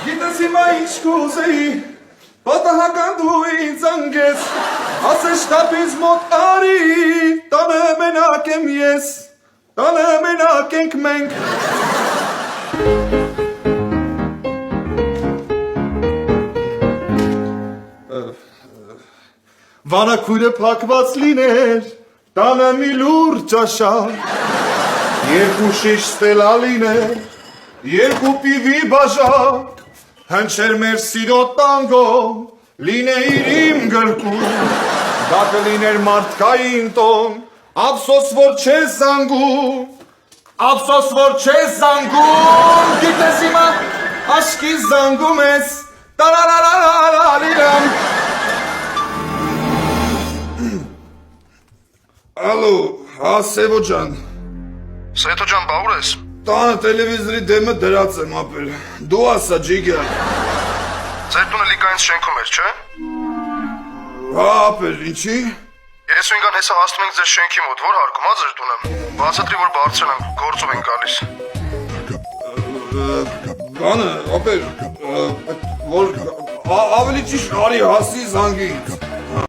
Գիտես հիմա ինչ կուզեի, պատահական դու ինձ անգես, ասես շտապից մոտ արի, տանը մենակ եմ ես, տանը մենակ ենք մենք։ Վանաքույրը փակված լիներ, տանը մի լուր ճաշար, երկու շիշ ստելա լիներ, երկու պիվի բաժակ, հնչեր մեր սիրո տանգո, լինեիր իմ գրկում, դա կլիներ մարդկային տոն, ափսոս որ չես զանգում, ափսոս որ չես զանգում, գիտես հիմա աշկի զանգում ես, տարարարարարարիրամ։ Ալո, հա Սևո ջան։ Սեթո ջան, բա ուր ես։ Տանը տելևիզորի դեմը դրած եմ ապել, դու ասա ջիգա։ Ձեր տունը լիկայից շենքում էր, չէ։ Հա ապել, ինչի։ Ես ու ինքան հեսա հասնում ենք ձեր շենքի մոտ, որ հարկում ա ձեր տունը։ Բացատրի որ բարձրան եմ, գործով ենք գալիս։ Բանը, ապել, որ ավելի ճիշտ արի հասի զանգի ինձ։